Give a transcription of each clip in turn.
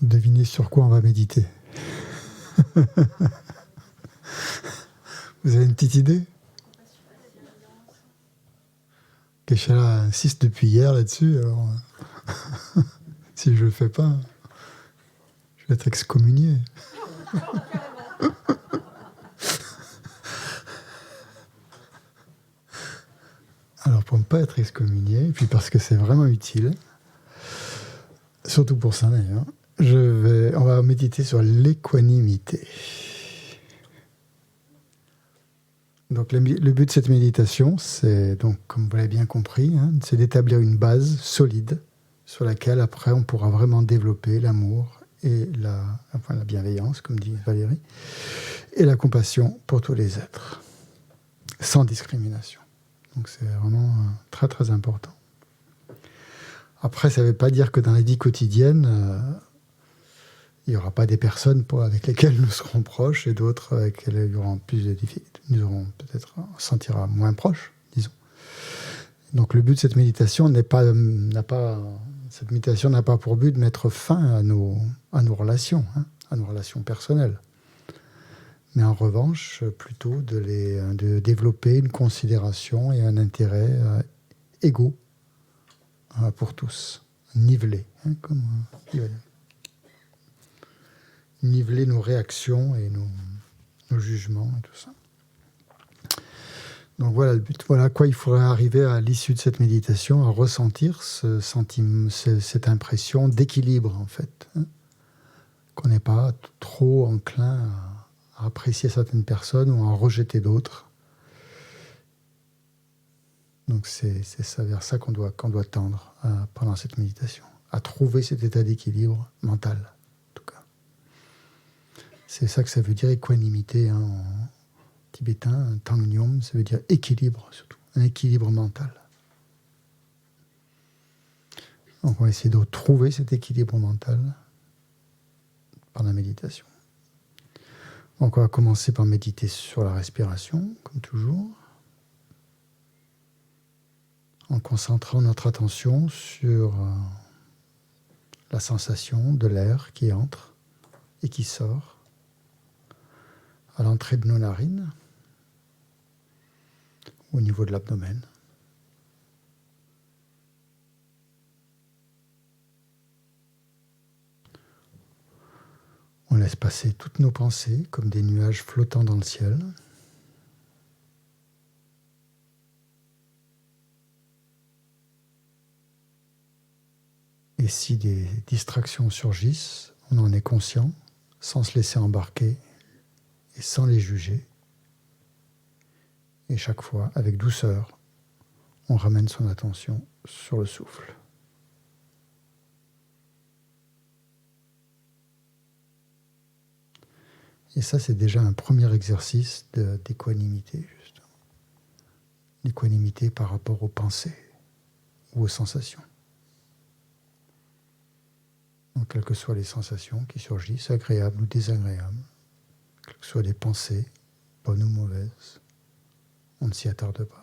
Devinez sur quoi on va méditer. Vous avez une petite idée? Keshala insiste depuis hier là-dessus, alors si je le fais pas, je vais être excommunié. Alors pour ne pas être excommunié, et puis parce que c'est vraiment utile, surtout pour ça d'ailleurs, on va méditer sur l'équanimité. Donc le but de cette méditation, c'est donc, comme vous l'avez bien compris, c'est d'établir une base solide sur laquelle après on pourra vraiment développer l'amour et la bienveillance, comme dit Valérie, et la compassion pour tous les êtres, sans discrimination. Donc c'est vraiment très très important. Après, ça ne veut pas dire que dans la vie quotidienne, il n'y aura pas des personnes avec lesquelles nous serons proches et d'autres avec lesquelles il y aura plus de difficultés. Nous aurons peut-être, on se sentira moins proches, disons. Donc le but de cette méditation n'a pas pour but de mettre fin à nos relations, à nos relations personnelles. Mais en revanche, plutôt de développer une considération et un intérêt égaux pour tous, nivelés, comme niveler nos réactions et nos jugements et tout ça. Donc voilà le but. Voilà à quoi il faudrait arriver à l'issue de cette méditation, à ressentir cette impression d'équilibre en fait, qu'on n'est pas trop enclin à apprécier certaines personnes ou à en rejeter d'autres. Donc c'est vers ça qu'on doit tendre pendant cette méditation, à trouver cet état d'équilibre mental, en tout cas. C'est ça que ça veut dire équanimité en tibétain, Tangnyom, ça veut dire équilibre surtout, un équilibre mental. Donc on va essayer de trouver cet équilibre mental par la méditation. Donc on va commencer par méditer sur la respiration, comme toujours, en concentrant notre attention sur la sensation de l'air qui entre et qui sort à l'entrée de nos narines, au niveau de l'abdomen. On laisse passer toutes nos pensées comme des nuages flottants dans le ciel. Et si des distractions surgissent, on en est conscient, sans se laisser embarquer et sans les juger. Et chaque fois, avec douceur, on ramène son attention sur le souffle. Et ça, c'est déjà un premier exercice d'équanimité, justement. L'équanimité par rapport aux pensées ou aux sensations. Donc, quelles que soient les sensations qui surgissent, agréables ou désagréables, quelles que soient les pensées, bonnes ou mauvaises, on ne s'y attarde pas.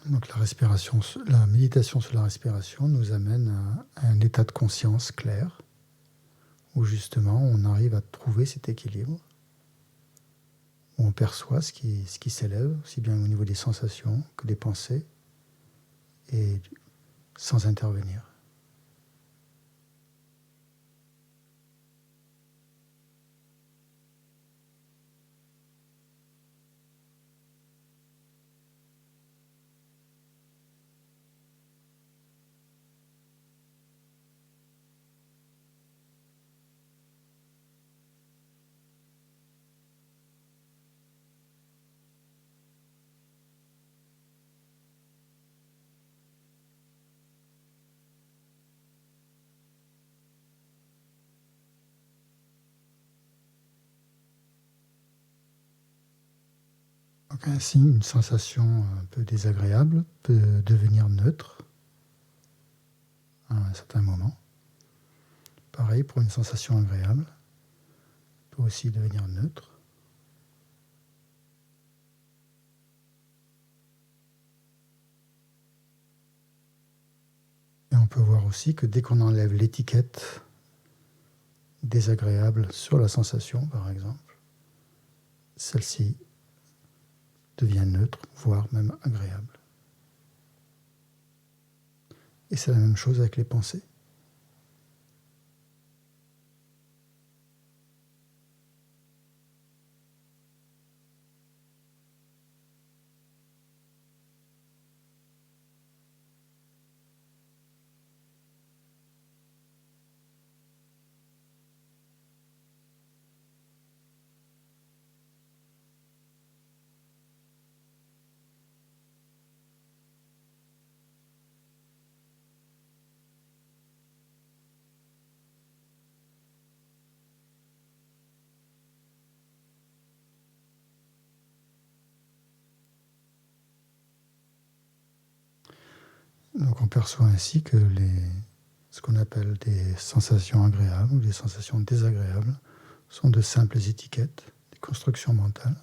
Donc la méditation sur la respiration nous amène à un état de conscience clair, où justement on arrive à trouver cet équilibre, où on perçoit ce qui s'élève, aussi bien au niveau des sensations que des pensées, et sans intervenir. Donc ainsi, une sensation un peu désagréable peut devenir neutre à un certain moment. Pareil pour une sensation agréable, peut aussi devenir neutre. Et on peut voir aussi que dès qu'on enlève l'étiquette désagréable sur la sensation, par exemple, celle-ci devient neutre, voire même agréable. Et c'est la même chose avec les pensées. Donc on perçoit ainsi que ce qu'on appelle des sensations agréables ou des sensations désagréables sont de simples étiquettes, des constructions mentales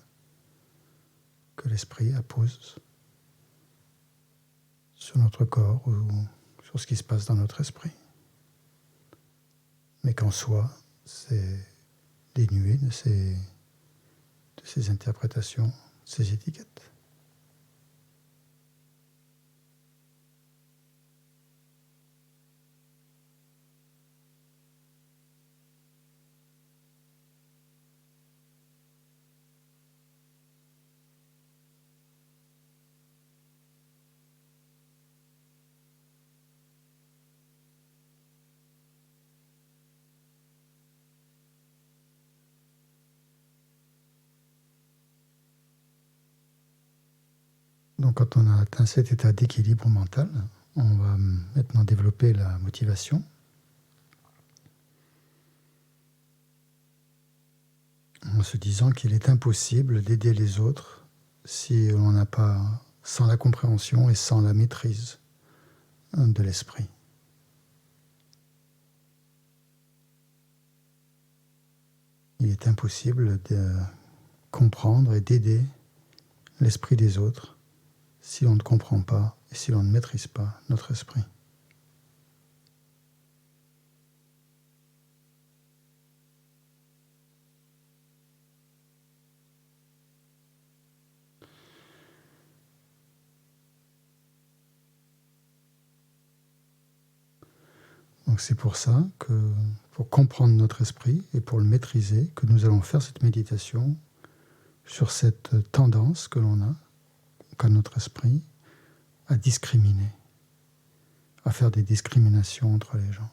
que l'esprit appose sur notre corps ou sur ce qui se passe dans notre esprit. Mais qu'en soi, c'est dénué de ces interprétations, ces étiquettes. Donc quand on a atteint cet état d'équilibre mental, on va maintenant développer la motivation. En se disant qu'il est impossible d'aider les autres si on n'a pas, sans la compréhension et sans la maîtrise de l'esprit. Il est impossible de comprendre et d'aider l'esprit des autres si on ne comprend pas et si l'on ne maîtrise pas notre esprit. Donc c'est pour ça que, pour comprendre notre esprit et pour le maîtriser, que nous allons faire cette méditation sur cette tendance que l'on a, qu'a notre esprit, à discriminer, à faire des discriminations entre les gens.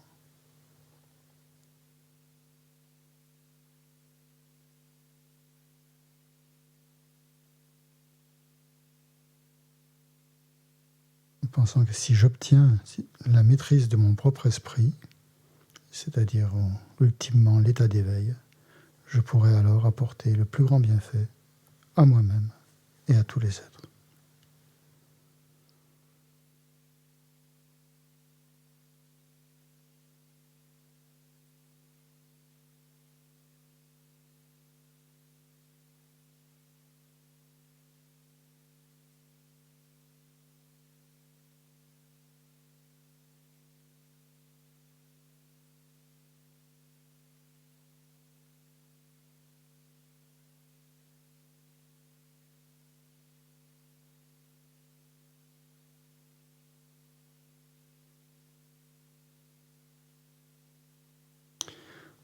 En pensant que si j'obtiens la maîtrise de mon propre esprit, c'est-à-dire ultimement l'état d'éveil, je pourrai alors apporter le plus grand bienfait à moi-même et à tous les êtres.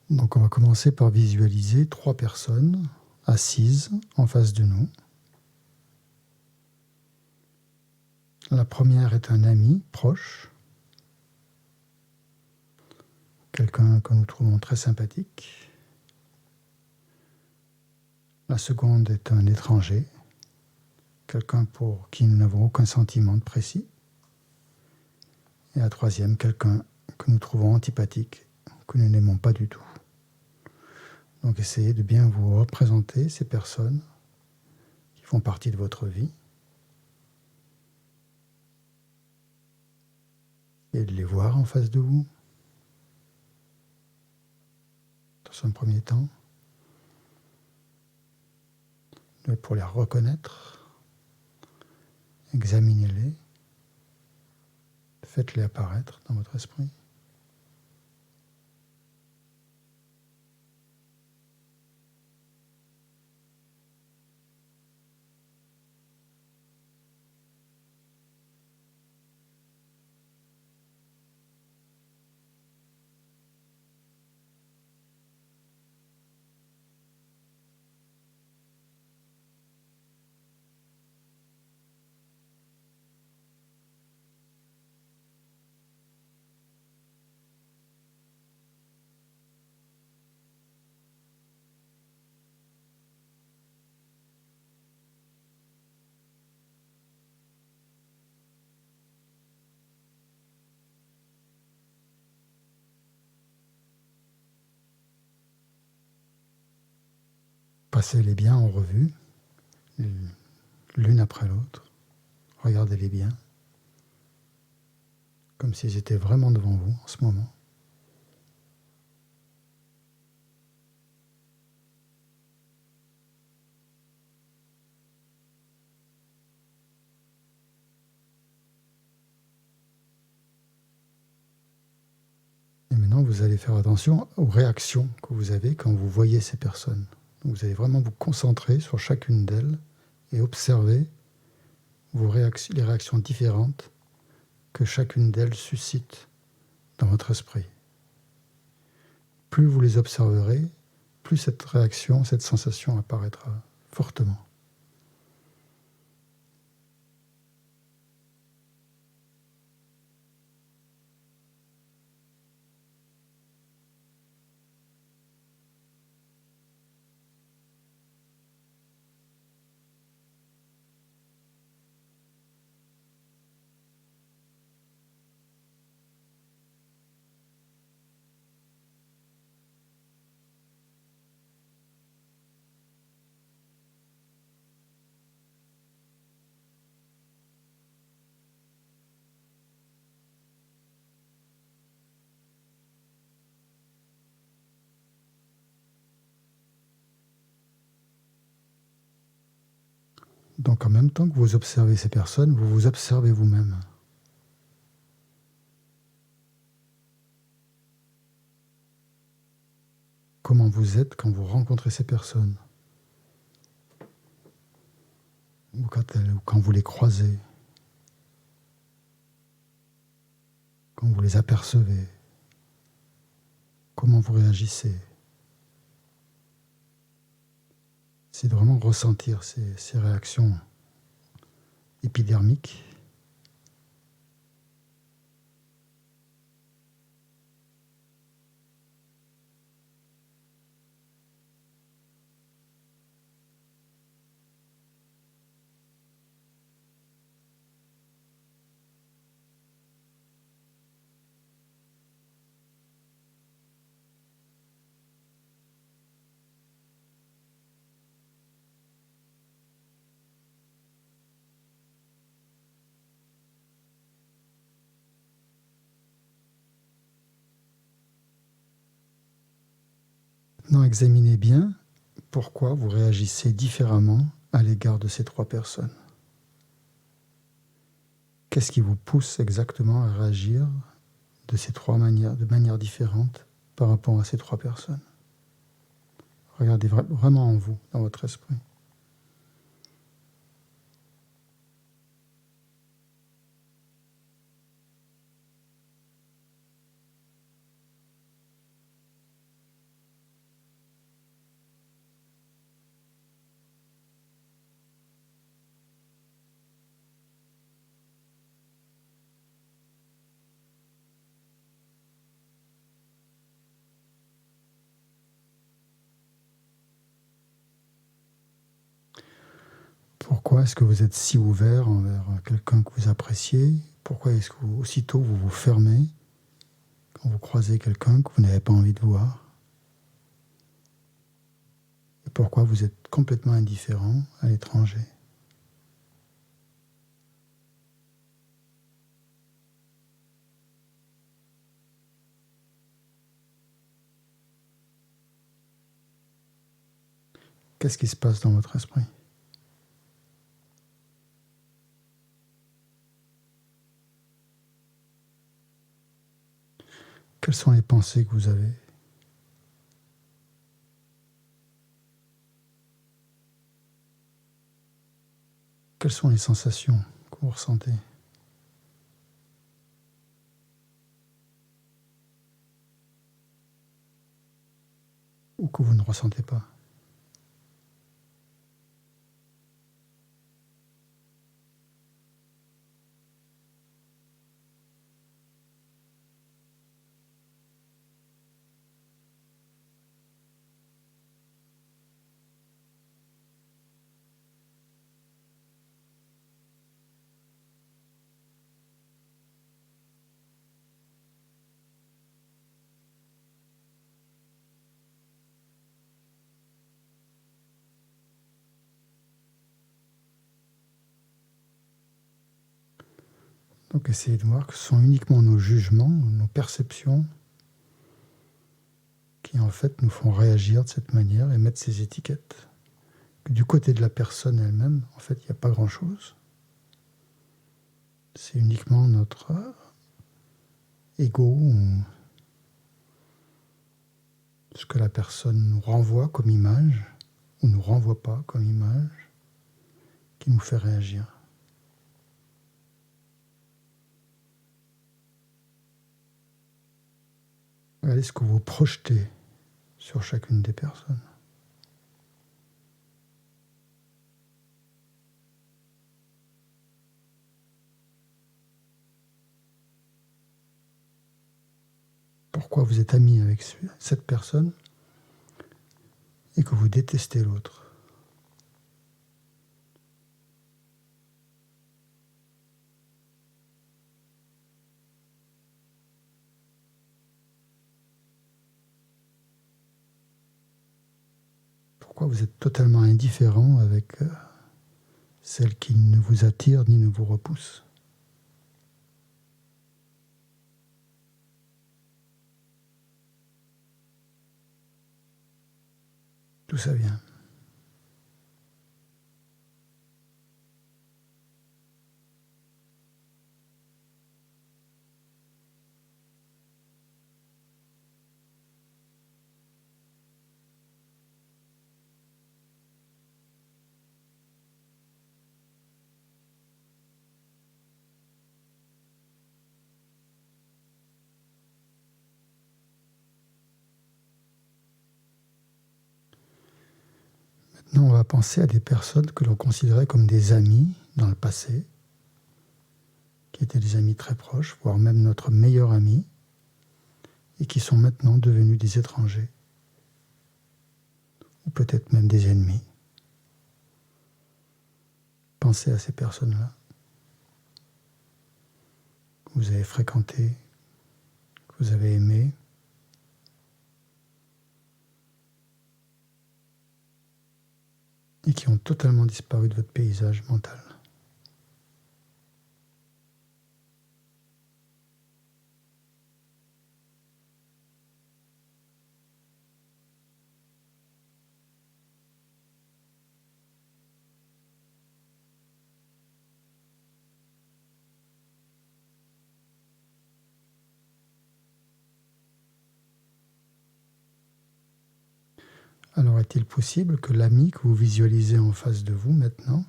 Donc on va commencer par visualiser 3 personnes assises en face de nous. La première est un ami proche, quelqu'un que nous trouvons très sympathique. La seconde est un étranger, quelqu'un pour qui nous n'avons aucun sentiment de précis. Et la troisième, quelqu'un que nous trouvons antipathique, que nous n'aimons pas du tout. Donc essayez de bien vous représenter ces personnes qui font partie de votre vie et de les voir en face de vous. Dans un premier temps, pour les reconnaître, examinez-les, faites-les apparaître dans votre esprit. Passez-les bien en revue, l'une après l'autre. Regardez-les bien, comme s'ils étaient vraiment devant vous en ce moment. Et maintenant, vous allez faire attention aux réactions que vous avez quand vous voyez ces personnes. Donc, vous allez vraiment vous concentrer sur chacune d'elles et observer les réactions différentes que chacune d'elles suscite dans votre esprit. Plus vous les observerez, plus cette réaction, cette sensation apparaîtra fortement. Donc en même temps que vous observez ces personnes, vous vous observez vous-même. Comment vous êtes quand vous rencontrez ces personnes, ou quand vous les croisez, quand vous les apercevez, comment vous réagissez. C'est de vraiment ressentir ces réactions épidermiques. Maintenant, examinez bien pourquoi vous réagissez différemment à l'égard de ces 3 personnes. Qu'est-ce qui vous pousse exactement à réagir de manière différente par rapport à ces 3 personnes? Regardez vraiment en vous, dans votre esprit. Pourquoi est-ce que vous êtes si ouvert envers quelqu'un que vous appréciez? Pourquoi est-ce que aussitôt vous vous fermez quand vous croisez quelqu'un que vous n'avez pas envie de voir? Et pourquoi vous êtes complètement indifférent à l'étranger? Qu'est-ce qui se passe dans votre esprit? Quelles sont les pensées que vous avez? Quelles sont les sensations que vous ressentez? Ou que vous ne ressentez pas? Donc essayez de voir que ce sont uniquement nos jugements, nos perceptions qui en fait nous font réagir de cette manière et mettre ces étiquettes. Que du côté de la personne elle-même, en fait, il n'y a pas grand-chose. C'est uniquement notre ego ou ce que la personne nous renvoie comme image ou nous renvoie pas comme image qui nous fait réagir. Regardez ce que vous projetez sur chacune des personnes. Pourquoi vous êtes ami avec cette personne et que vous détestez l'autre? Pourquoi vous êtes totalement indifférent avec celle qui ne vous attire ni ne vous repousse? D'où ça vient? Maintenant, on va penser à des personnes que l'on considérait comme des amis dans le passé, qui étaient des amis très proches, voire même notre meilleur ami, et qui sont maintenant devenus des étrangers, ou peut-être même des ennemis. Pensez à ces personnes-là que vous avez fréquentées, que vous avez aimées, et qui ont totalement disparu de votre paysage mental. Alors est-il possible que l'ami que vous visualisez en face de vous maintenant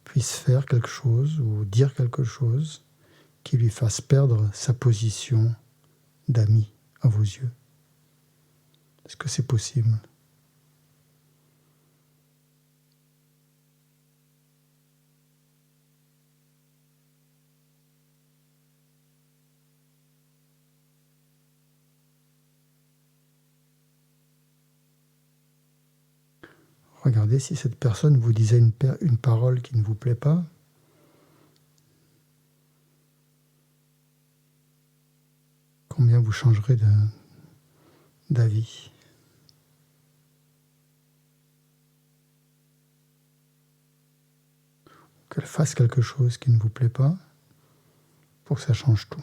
puisse faire quelque chose ou dire quelque chose qui lui fasse perdre sa position d'ami à vos yeux? Est-ce que c'est possible? Regardez si cette personne vous disait une parole qui ne vous plaît pas. Combien vous changerez d'avis? Qu'elle fasse quelque chose qui ne vous plaît pas pour que ça change tout.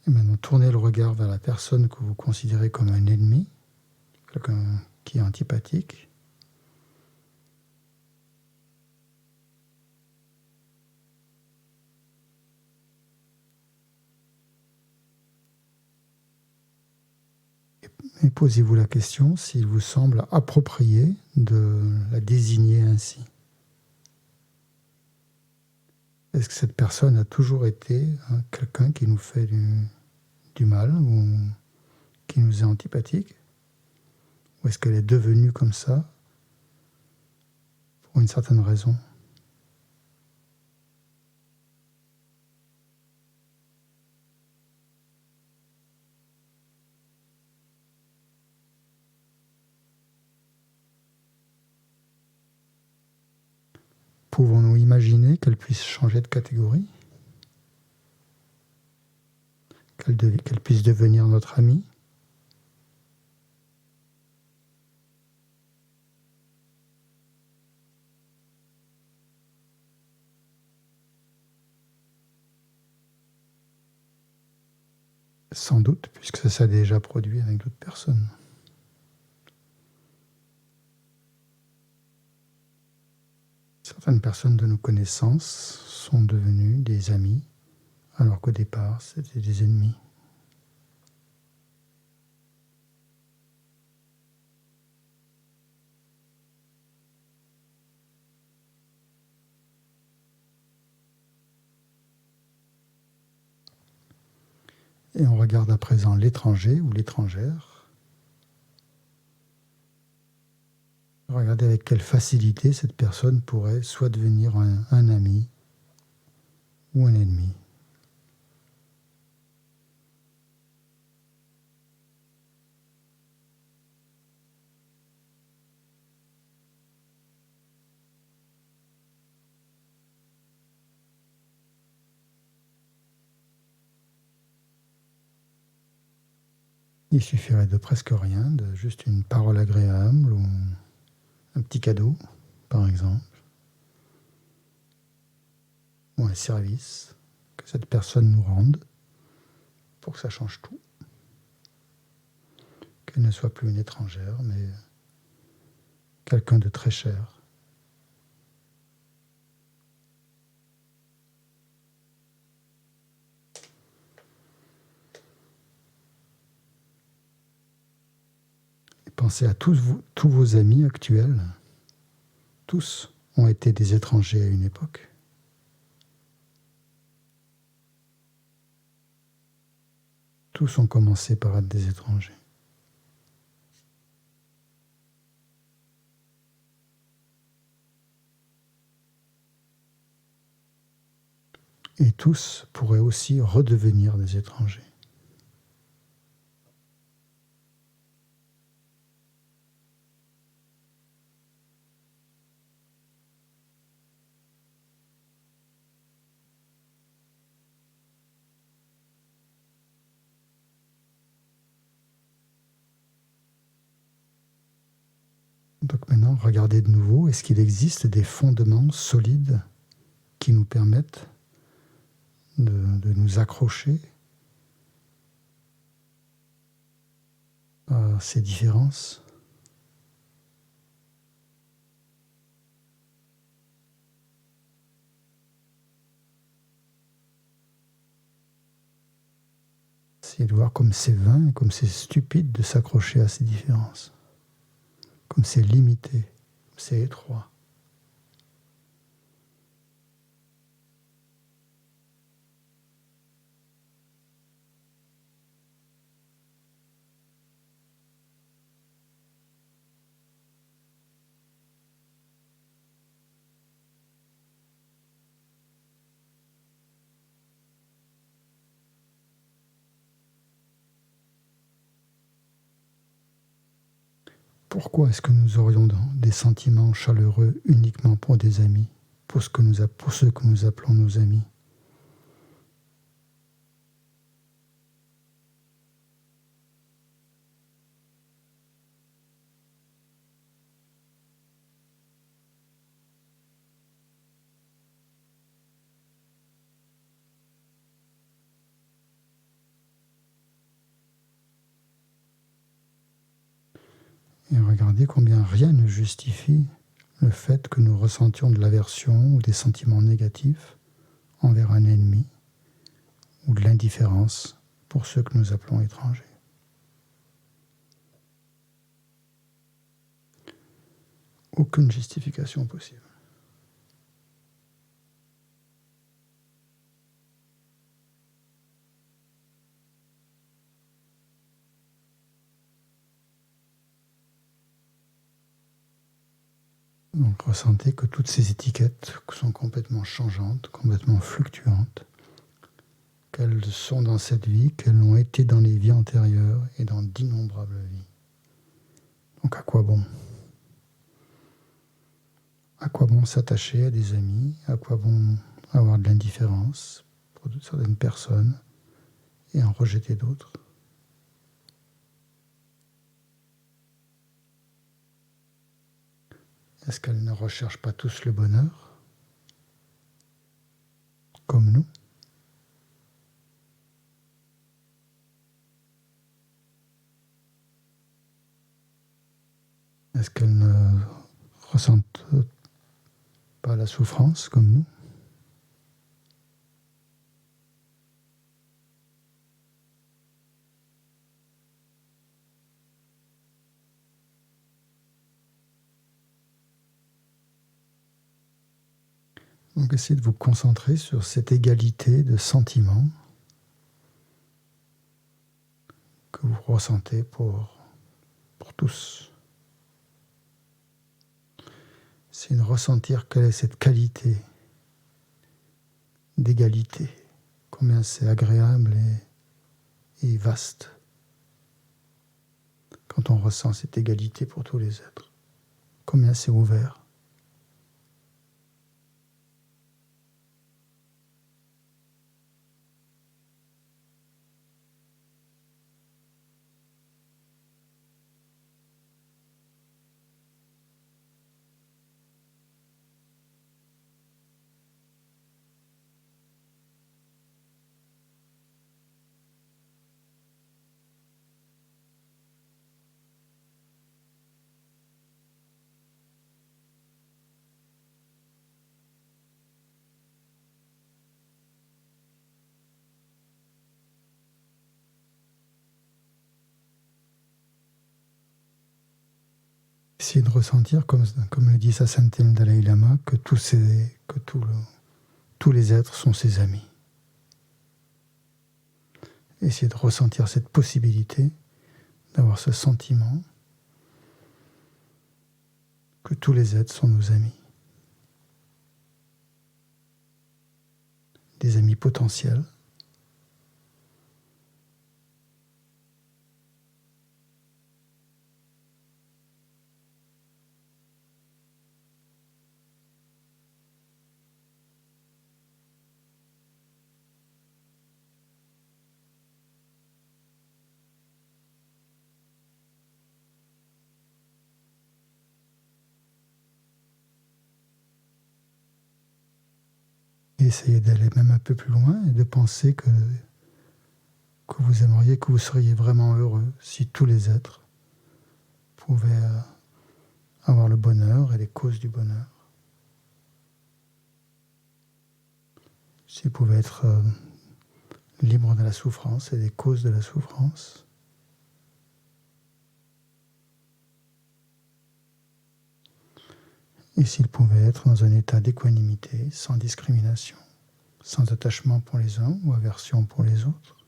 Et maintenant, tournez le regard vers la personne que vous considérez comme un ennemi, quelqu'un qui est antipathique. Et posez-vous la question s'il vous semble approprié de la désigner ainsi. Est-ce que cette personne a toujours été quelqu'un qui nous fait du mal ou qui nous est antipathique? Ou est-ce qu'elle est devenue comme ça pour une certaine raison? Pouvons-nous imaginer qu'elle puisse changer de catégorie? Qu'elle puisse devenir notre amie? Sans doute, puisque ça s'est déjà produit avec d'autres personnes. Certaines personnes de nos connaissances sont devenues des amis, alors qu'au départ, c'était des ennemis. Et on regarde à présent l'étranger ou l'étrangère. Regardez avec quelle facilité cette personne pourrait soit devenir un ami ou un ennemi. Il suffirait de presque rien, de juste une parole agréable ou un petit cadeau, par exemple, ou un service que cette personne nous rende pour que ça change tout. Qu'elle ne soit plus une étrangère, mais quelqu'un de très cher. Et pensez à tous vos amis actuels. Tous ont été des étrangers à une époque. Tous ont commencé par être des étrangers. Et tous pourraient aussi redevenir des étrangers. Donc maintenant, regardez de nouveau, est-ce qu'il existe des fondements solides qui nous permettent de nous accrocher à ces différences? Essayez de voir comme c'est vain, comme c'est stupide de s'accrocher à ces différences, comme c'est limité, comme c'est étroit. Pourquoi est-ce que nous aurions des sentiments chaleureux uniquement pour des amis, pour ceux que nous appelons nos amis? Et regardez combien rien ne justifie le fait que nous ressentions de l'aversion ou des sentiments négatifs envers un ennemi ou de l'indifférence pour ceux que nous appelons étrangers. Aucune justification possible. Donc ressentez que toutes ces étiquettes sont complètement changeantes, complètement fluctuantes, qu'elles sont dans cette vie, qu'elles l'ont été dans les vies antérieures et dans d'innombrables vies. Donc à quoi bon? À quoi bon s'attacher à des amis? À quoi bon avoir de l'indifférence pour certaines personnes et en rejeter d'autres? Est-ce qu'elles ne recherchent pas tous le bonheur, comme nous? Est-ce qu'elles ne ressentent pas la souffrance, comme nous? Donc essayez de vous concentrer sur cette égalité de sentiments que vous ressentez pour tous. C'est de ressentir quelle est cette qualité d'égalité, combien c'est agréable et vaste quand on ressent cette égalité pour tous les êtres, combien c'est ouvert. Essayez de ressentir, comme le dit sa sainteté le Dalai Lama, que tous les êtres sont ses amis. Essayez de ressentir cette possibilité d'avoir ce sentiment que tous les êtres sont nos amis. Des amis potentiels. Et essayez d'aller même un peu plus loin et de penser que vous aimeriez, que vous seriez vraiment heureux si tous les êtres pouvaient avoir le bonheur et les causes du bonheur. S'ils pouvaient être libres de la souffrance et des causes de la souffrance. Et s'ils pouvaient être dans un état d'équanimité, sans discrimination, sans attachement pour les uns ou aversion pour les autres.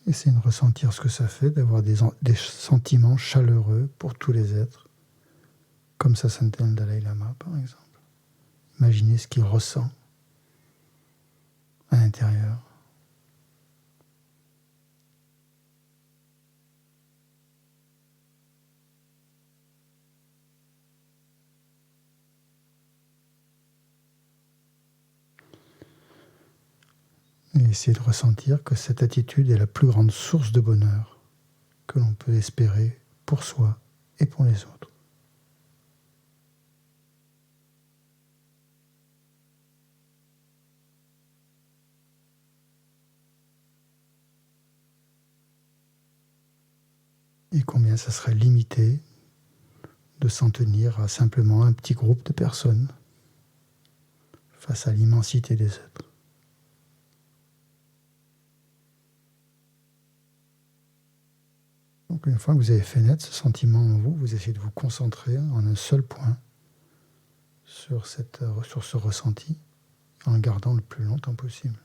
Essayez de ressentir ce que ça fait d'avoir des sentiments chaleureux pour tous les êtres, comme ça sentait le Dalai Lama, par exemple. Imaginez ce qu'il ressent à l'intérieur. Et essayez de ressentir que cette attitude est la plus grande source de bonheur que l'on peut espérer pour soi et pour les autres. Et combien ça serait limité de s'en tenir à simplement un petit groupe de personnes face à l'immensité des êtres. Donc une fois que vous avez fait naître ce sentiment en vous, vous essayez de vous concentrer en un seul point sur ce ressenti en le gardant le plus longtemps possible.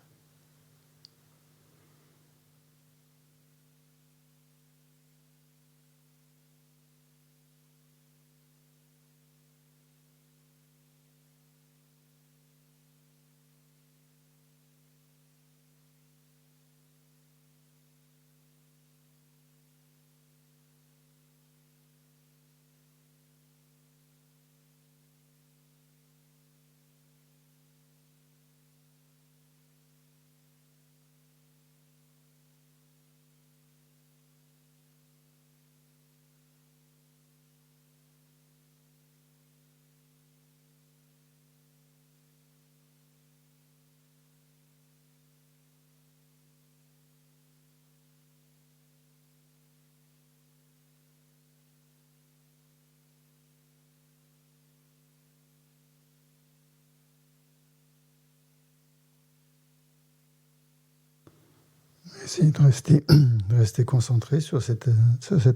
Essayez de rester concentré sur cette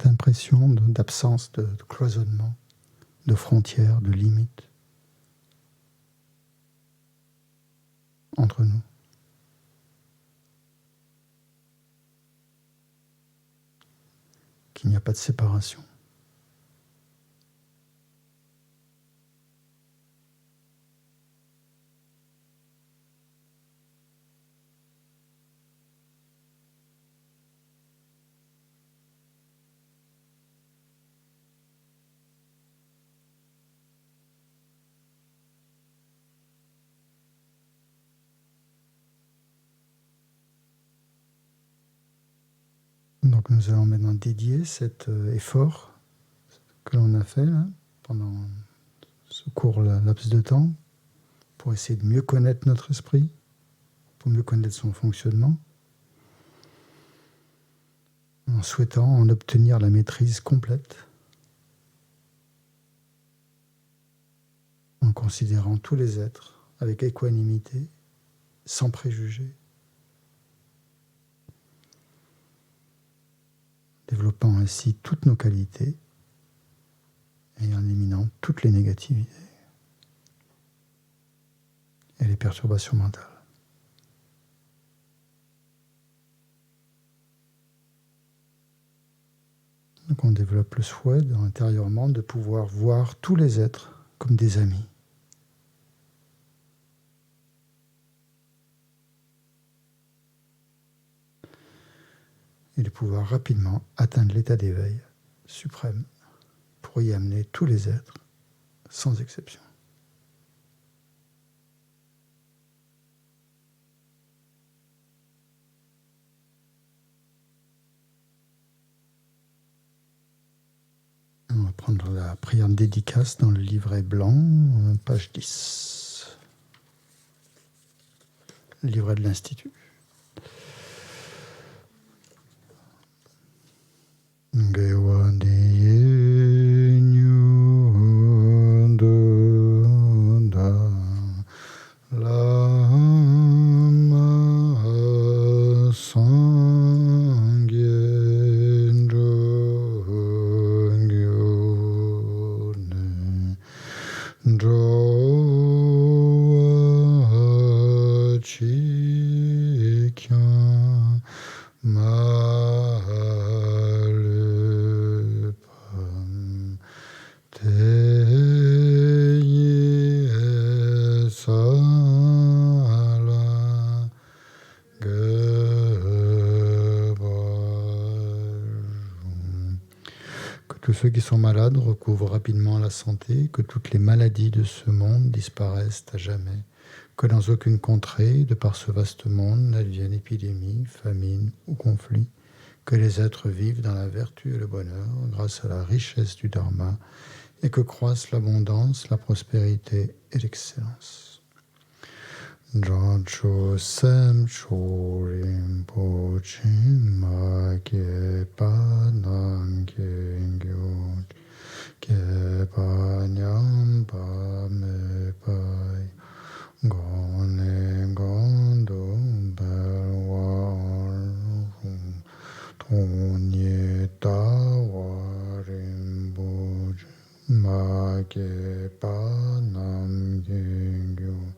impression d'absence de cloisonnement, de frontières, de limites entre nous. Qu'il n'y a pas de séparation. Donc nous allons maintenant dédier cet effort que l'on a fait là, pendant ce court laps de temps pour essayer de mieux connaître notre esprit, pour mieux connaître son fonctionnement, en souhaitant en obtenir la maîtrise complète, en considérant tous les êtres avec équanimité, sans préjugés, développant ainsi toutes nos qualités et en éliminant toutes les négativités et les perturbations mentales. Donc on développe le souhait intérieurement de pouvoir voir tous les êtres comme des amis. Et de pouvoir rapidement atteindre l'état d'éveil suprême pour y amener tous les êtres, sans exception. On va prendre la prière de dédicace dans le livret blanc, page 10. Le livret de l'Institut. Te ceux qui sont malades recouvrent rapidement la santé, que toutes les maladies de ce monde disparaissent à jamais, que dans aucune contrée, de par ce vaste monde, n'advienne épidémie, famine ou conflit, que les êtres vivent dans la vertu et le bonheur grâce à la richesse du Dharma et que croissent l'abondance, la prospérité et l'excellence. Jancho sem chorim pochim ma ke pa nam ke gyot ke pa nyam pa me pai gone gondo belwar tonye tawarim boj ma ke pa nam ke gyot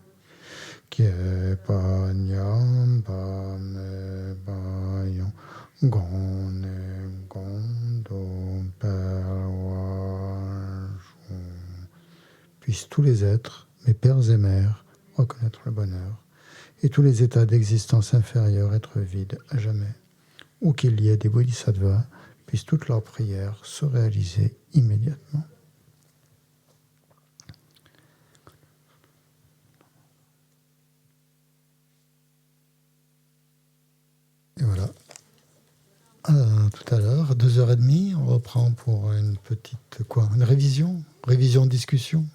Kye pa nyam pa me pa yon gone gondo perwa shun. Puissent tous les êtres, mes pères et mères, reconnaître le bonheur, et tous les états d'existence inférieure être vides à jamais. Ou qu'il y ait des bodhisattvas, puissent toutes leurs prières se réaliser immédiatement. Et voilà. Tout à l'heure, 2h30, on reprend pour une petite une révision discussion.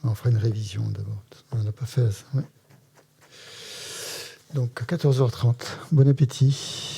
On fera une révision d'abord. On n'a pas fait ça. Ouais. Donc 14h30. Bon appétit.